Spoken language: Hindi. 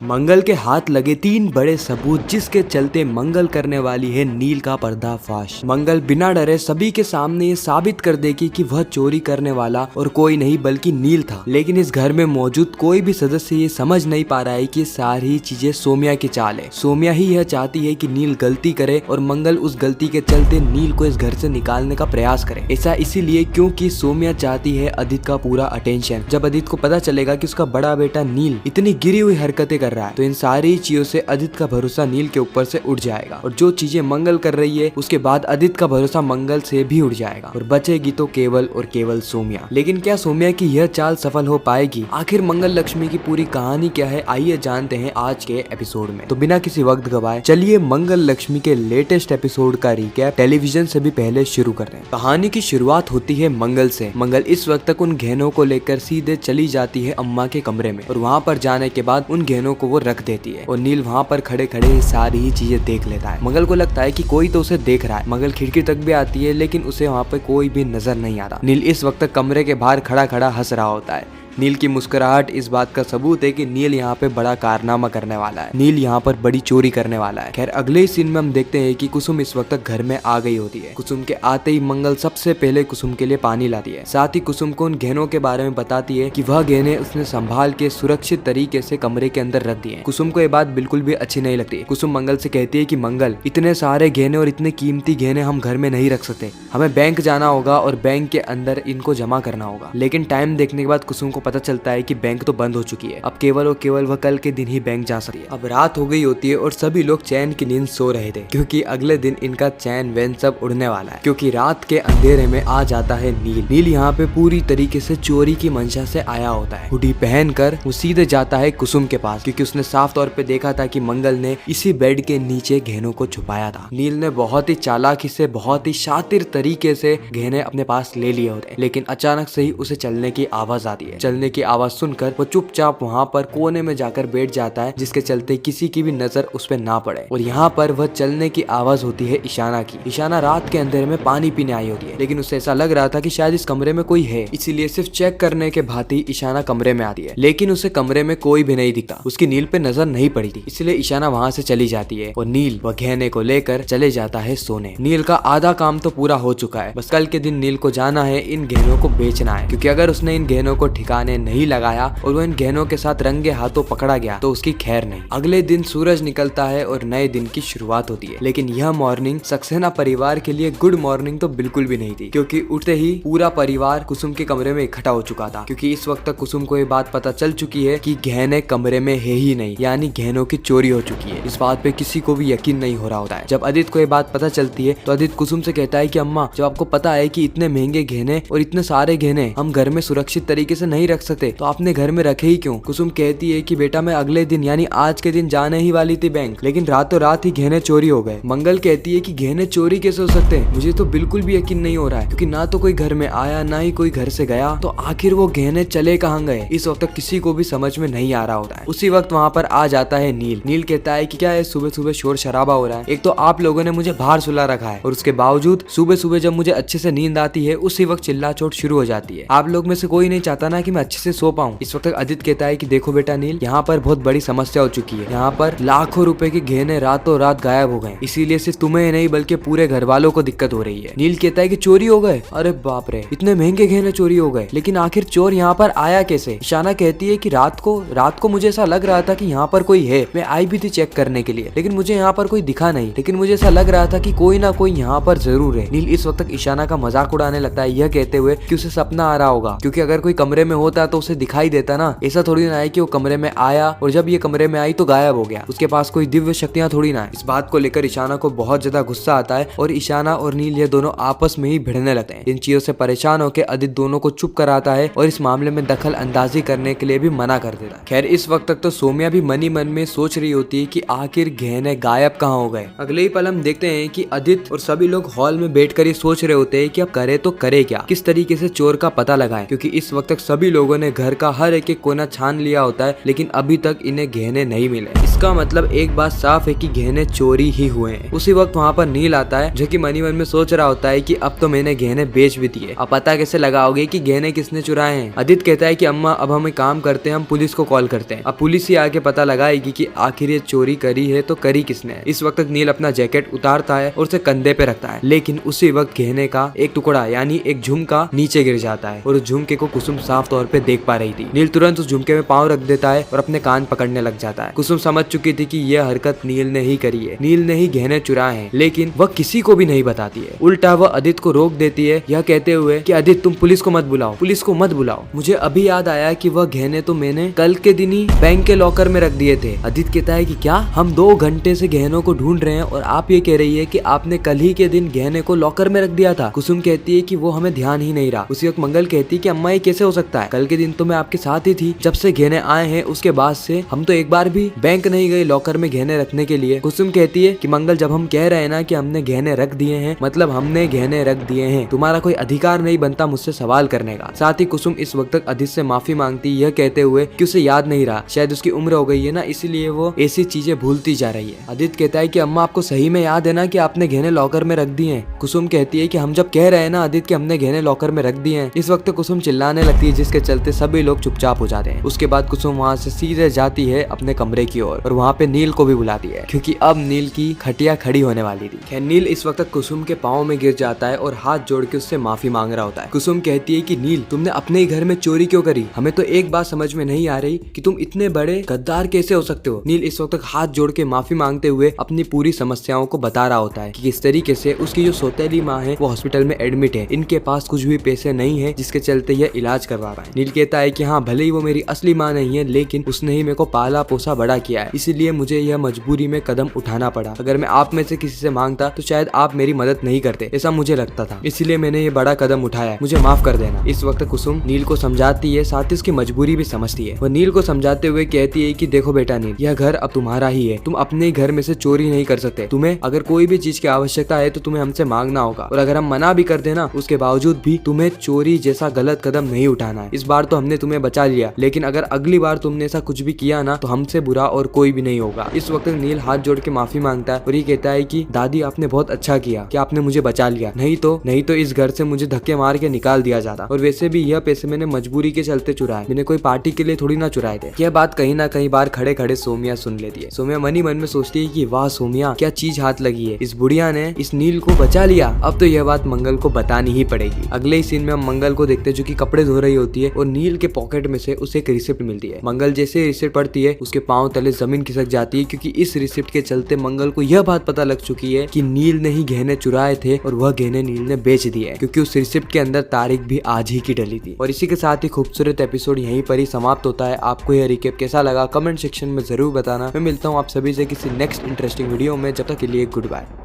मंगल के हाथ लगे 3 बड़े सबूत जिसके चलते मंगल करने वाली है नील का पर्दाफाश। मंगल बिना डरे सभी के सामने ये साबित कर देगी कि वह चोरी करने वाला और कोई नहीं बल्कि नील था। लेकिन इस घर में मौजूद कोई भी सदस्य ये समझ नहीं पा रहा है कि सारी चीजें सोम्या की चाल है। सोम्या ही यह चाहती है कि नील गलती करे और मंगल उस गलती के चलते नील को इस घर से निकालने का प्रयास करे। ऐसा इसीलिए क्योंकि सोम्या चाहती है अदित का पूरा अटेंशन। जब अदित को पता चलेगा कि उसका बड़ा बेटा नील इतनी गिरी हुई हरकतें कर रहा है तो इन सारी चीजों से अदित का भरोसा नील के ऊपर से उठ जाएगा और जो चीजें मंगल कर रही है उसके बाद अदित का भरोसा मंगल से भी उठ जाएगा और बचेगी तो केवल और केवल सोम्या। लेकिन क्या सोम्या की यह चाल सफल हो पाएगी? आखिर मंगल लक्ष्मी की पूरी कहानी क्या है, आइए जानते हैं आज के एपिसोड में। तो बिना किसी वक्त गवाए चलिए मंगल लक्ष्मी के लेटेस्ट एपिसोड का रिकैप टेलीविजन से भी पहले शुरू कर रहे हैं। कहानी की शुरुआत होती है मंगल से। मंगल इस वक्त तक उन गहनों को लेकर सीधे चली जाती है अम्मा के कमरे में और वहाँ पर जाने के बाद उन गहनों को वो रख देती है और नील वहाँ पर खड़े खड़े सारी ही चीजें देख लेता है। मंगल को लगता है कि कोई तो उसे देख रहा है। मंगल खिड़की तक भी आती है लेकिन उसे वहाँ पर कोई भी नजर नहीं आता। नील इस वक्त कमरे के बाहर खड़ा खड़ा हंस रहा होता है। नील की मुस्कुराहट इस बात का सबूत है कि नील यहाँ पे बड़ा कारनामा करने वाला है। नील यहाँ पर बड़ी चोरी करने वाला है। खैर अगले ही सीन में हम देखते हैं कि कुसुम इस वक्त घर में आ गई होती है। कुसुम के आते ही मंगल सबसे पहले कुसुम के लिए पानी लाती है। साथ ही कुसुम को उन गहनों के बारे में बताती है कि वह गहने उसने संभाल के सुरक्षित तरीके से कमरे के अंदर रख दिए। कुसुम को ये बात बिल्कुल भी अच्छी नहीं लगती। कुसुम मंगल से कहती है कि मंगल, इतने सारे गहने और इतने कीमती गहने हम घर में नहीं रख सकते। हमें बैंक जाना होगा और बैंक के अंदर इनको जमा करना होगा। लेकिन टाइम देखने के बाद कुसुम को पता चलता है कि बैंक तो बंद हो चुकी है। अब केवल और केवल वह कल के दिन ही बैंक जा सकती है। अब रात हो गई होती है और सभी लोग चैन की नींद सो रहे थे क्योंकि अगले दिन इनका चैन वैन सब उड़ने वाला है। क्योंकि रात के अंधेरे में आ जाता है नील। नील यहाँ पे पूरी तरीके से चोरी की मंशा से आया होता है। हुडी पहनकर वो सीधे जाता है कुसुम के पास क्योंकि उसने साफ तौर पे देखा था कि मंगल ने इसी बेड के नीचे गहनों को छुपाया था। नील ने बहुत ही चालाकी से, बहुत ही शातिर तरीके से गहने अपने पास ले लिए होते हैं। लेकिन अचानक से ही उसे चलने की आवाज आती है। चलने की आवाज सुनकर वो चुपचाप वहाँ पर कोने में जाकर बैठ जाता है जिसके चलते किसी की भी नजर उस पर ना पड़े। और यहाँ पर वह चलने की आवाज होती है ईशाना की। ईशाना रात के अंधेरे में पानी पीने आई होती है लेकिन उसे ऐसा लग रहा था कि शायद इस कमरे में कोई है, इसीलिए सिर्फ चेक करने के भांति ईशाना कमरे में आती है। लेकिन उसे कमरे में कोई भी नहीं दिखता। उसकी नील पे नजर नहीं पड़ी थी, इसलिए ईशाना वहाँ से चली जाती है और नील वह गहने को लेकर चले जाता है सोने। नील का आधा काम तो पूरा हो चुका है। बस कल के दिन नील को जाना है, इन गहनों को बेचना है क्योंकि अगर उसने इन गहनों को ठिकाने नहीं लगाया और वो इन गहनों के साथ रंगे हाथों पकड़ा गया तो उसकी खैर नहीं। अगले दिन सूरज निकलता है और नए दिन की शुरुआत होती है। लेकिन यह मॉर्निंग सक्सेना परिवार के लिए गुड मॉर्निंग तो बिल्कुल भी नहीं थी क्योंकि उठते ही पूरा परिवार कुसुम के कमरे में इकट्ठा हो चुका था क्योंकि इस वक्त तक कुसुम को ये बात पता चल चुकी है कि गहने कमरे में है ही नहीं, यानी गहनों की चोरी हो चुकी है। इस बात पे किसी को भी यकीन नहीं हो रहा होता है। जब अदित को ये बात पता चलती है तो अदित कुसुम से कहता है कि अम्मा, जब आपको पता है कि इतने महंगे गहने और इतने सारे गहने हम घर में सुरक्षित तरीके से नहीं रख सकते तो आपने घर में रखे ही क्यों? कुसुम कहती है कि बेटा मैं अगले दिन यानी आज के दिन जाने ही वाली थी बैंक, लेकिन रातों रात ही गहने चोरी हो गए। मंगल कहती है कि गहने चोरी कैसे हो सकते हैं? मुझे तो बिल्कुल भी यकीन नहीं हो रहा है क्योंकि ना तो कोई घर में आया ना ही कोई घर से गया, तो आखिर वो गहने चले कहाँ गए? इस वक्त तक किसी को भी समझ में नहीं आ रहा होता है। उसी वक्त वहाँ पर आ जाता है नील। नील कहता है कि क्या है सुबह सुबह शोर शराबा हो रहा है? एक तो आप लोगों ने मुझे बाहर सुला रखा है और उसके बावजूद सुबह सुबह जब मुझे अच्छे से नींद आती है उसी वक्त चिल्ला चोट शुरू हो जाती है। आप लोग में से कोई नहीं चाहता ना कि मैं अच्छे से सो पाऊं। इस वक्त अदित कहता है कि देखो बेटा नील, यहाँ पर बहुत बड़ी समस्या हो चुकी है। यहाँ पर लाखों रुपए के गहने रातों रात गायब हो गए, इसीलिए सिर्फ तुम्हें नहीं बल्कि पूरे घर वालों को दिक्कत हो रही है। नील कहता है कि चोरी हो गए? अरे बाप रे, इतने महंगे गहने चोरी हो गए, लेकिन आखिर चोर यहाँ पर आया कैसे? ईशाना कहती है कि रात को मुझे ऐसा लग रहा था कि यहाँ पर कोई है। मैं आई भी थी चेक करने के लिए लेकिन मुझे यहाँ पर कोई दिखा नहीं, लेकिन मुझे ऐसा लग रहा था कि कोई ना कोई यहाँ पर जरूर है। नील इस वक्त तक ईशाना का मजाक उड़ाने लगता है यह कहते हुए कि उसे सपना आ रहा होगा क्योंकि अगर कोई कमरे में होता तो उसे दिखाई देता ना। ऐसा थोड़ी ना है कि वो कमरे में आया और जब ये कमरे में आई तो गायब हो गया। उसके पास कोई दिव्य शक्तियां थोड़ी ना है। इस बात को लेकर ईशाना को बहुत ज्यादा गुस्सा आता है और ईशाना और नील ये दोनों आपस में ही भिड़ने लगते हैं। इन चीजों से परेशान होकर अदित दोनों को चुप कराता है और इस मामले में दखल अंदाजी करने के लिए भी मना कर देता है। खैर इस वक्त तक तो सोम्या भी मनी मन में सोच रही होती है कि आखिर गहने गायब कहाँ हो गए। अगले ही पल हम देखते हैं कि अदित और सभी लोग हॉल में बैठकर ये सोच रहे होते हैं कि अब करे तो करे क्या, किस तरीके से चोर का पता लगाएं, क्योंकि इस वक्त तक सभी लोगों ने घर का हर एक कोना छान लिया होता है, लेकिन अभी तक इन्हें गहने नहीं मिले। इसका मतलब एक बात साफ है कि गहने चोरी ही हुए हैं। उसी वक्त वहाँ पर नील आता है, जो कि मन ही मन में सोच रहा होता है कि अब तो मैंने गहने बेच भी दिए, अब पता कैसे लगाओगे कि गहने किसने चुराए हैं। आदित्य कहता है कि अम्मा अब हम एक काम करते हैं, हम पुलिस को कॉल करते हैं। अब पुलिस ही आके पता लगाएगी कि आखिर ये चोरी करी है तो करी किसने। इस वक्त नील अपना जैकेट उतारता है और उसे कंधे पे रखता है, लेकिन उसी वक्त गहने का एक टुकड़ा यानी एक झुमका नीचे गिर जाता है और उस झुमके को कुसुम साफ तौर पे देख पा रही थी। नील तुरंत उस झुमके में पाँव रख देता है और अपने कान पकड़ने लग जाता है। कुसुम समझ चुकी थी कि यह हरकत नील ने ही करी है, नील ने ही गहने चुराए हैं, लेकिन वह किसी को भी नहीं बताती है। उल्टा वह आदित्य को रोक देती है, यह कहते हुए कि आदित्य तुम पुलिस को मत बुलाओ, पुलिस को मत बुलाओ। मुझे अभी याद आया कि वह गहने तो मैंने कल के दिन ही बैंक के लॉकर में रख दिए थे। आदित्य कहता है कि क्या, हम 2 घंटे से गहनों को ढूंढ रहे हैं और आप ये कह रही है कि आपने कल ही के दिन गहने को लॉकर में रख दिया था। कुसुम कहती है कि वो हमें ध्यान ही नहीं रहा। उसी वक्त मंगल कहती है कि अम्मा ये कैसे हो सकता है, कल के दिन तो मैं आपके साथ ही थी। जब से गहने आए हैं उसके बाद से हम तो एक बार भी बैंक नहीं गए लॉकर में गहने रखने के लिए। कुसुम कहती है कि मंगल जब हम कह रहे हैं ना कि हमने गहने रख दिए हैं, मतलब हमने गहने रख दिए हैं, तुम्हारा कोई अधिकार नहीं बनता मुझसे सवाल करने का। साथ ही कुसुम इस वक्त तक आदित्य से माफी मांगती, यह कहते हुए कि उसे याद नहीं रहा, शायद उसकी उम्र हो गई है ना, इसलिए वो ऐसी चीजें भूलती जा रही है। आदित्य कहता है कि अम्मा आपको सही में याद है ना कि आपने गहने लॉकर में रख दिए हैं। कुसुम कहती है कि हम जब कह रहे हैं ना आदित्य कि हमने गहने लॉकर में रख दिए हैं। इस वक्त कुसुम चिल्लाने लगती है, जिसके चलते सभी लोग चुपचाप हो जाते हैं। उसके बाद कुसुम वहाँ से सीधे जाती है अपने कमरे की ओर और वहाँ पे नील को भी बुलाती है, क्योंकि अब नील की खटिया खड़ी होने वाली थी। खैर नील इस वक्त कुसुम के पाँव में गिर जाता है और हाथ जोड़ के उससे माफी मांग रहा होता है। कुसुम कहती है कि नील तुमने अपने ही घर में चोरी क्यों करी, हमें तो एक बात समझ में नहीं आ रही कि तुम इतने बड़े गद्दार कैसे हो सकते हो। नील इस वक्त तक हाथ जोड़ के माफी मांगते हुए अपनी पूरी समस्याओं को बता रहा होता है कि किस तरीके से उसकी जो सौतेली माँ है वो हॉस्पिटल में एडमिट है, इनके पास कुछ भी पैसे नहीं है जिसके चलते यह इलाज करवा रहा है। नील कहता है कि हाँ भले ही वो मेरी असली माँ नहीं है, लेकिन उसने ही मेरे को पाला पोसा बड़ा किया है, इसीलिए मुझे यह मजबूरी में कदम उठाना पड़ा। अगर मैं आप में से किसी से मांगता तो शायद आप मेरी मदद नहीं करते, ऐसा मुझे लगता था, इसीलिए मैंने ये बड़ा कदम उठाया, मुझे माफ कर देना। इस वक्त कुसुम नील को समझाती है, साथ ही उसकी मजबूरी भी समझती है। वह नील को समझाते हुए कहती है कि देखो बेटा नील, यह घर अब तुम्हारा ही है, तुम अपने घर में से चोरी नहीं कर सकते। तुम्हें अगर कोई भी चीज की आवश्यकता है तो तुम्हें हमसे मांगना होगा, और अगर हम मना भी कर देना उसके बावजूद भी तुम्हें चोरी जैसा गलत कदम नहीं उठाना है। इस बार तो हमने तुम्हें बचा लिया, लेकिन अगर अगली बार तुमने ऐसा कुछ भी किया ना तो हमसे बुरा और कोई भी नहीं होगा। इस वक्त नील हाथ जोड़ के माफी मांगता है और ये कहता है कि दादी आपने बहुत अच्छा किया कि आपने मुझे बचा लिया, नहीं तो इस घर से मुझे धक्के मार के निकाल दिया जाता। और वैसे भी यह पैसे मैंने मजबूरी के चलते चुराए, मैंने कोई पार्टी के लिए थोड़ी ना चुराए थे। यह बात कहीं ना कहीं बार खड़े खड़े सोमिया सुन लेती है। सोमिया मन ही मन में सोचती है कि वाह सोमिया क्या चीज हाथ लगी है, इस बुढ़िया ने इस नील को बचा लिया। अब तो यह बात मंगल को बतानी ही पड़ेगी। अगले ही सीन में हम मंगल को देखते हैं जो कि कपड़े धो रही होती है और नील के पॉकेट में से उसे एक रिसिप्ट मिलती है। मंगल जैसे रिसिप्ट पढ़ती है उसके पांव तले जमीन खिसक जाती है, क्योंकि इस रिसिप्ट के चलते मंगल को यह बात पता लग चुकी है कि नील ने ही गहने चुराए थे और वह गहने नील ने बेच दिए, क्योंकि उस रिसिप्ट के अंदर तारीख भी आज ही की डली थी। और इसी के साथ ही खूबसूरत एपिसोड यहीं पर ही समाप्त होता है। आपको यह रिकेप कैसा लगा कमेंट सेक्शन में जरूर बताना। मैं मिलता हूँ आप सभी से किसी नेक्स्ट इंटरेस्टिंग वीडियो में, जब तक के लिए गुड बाय।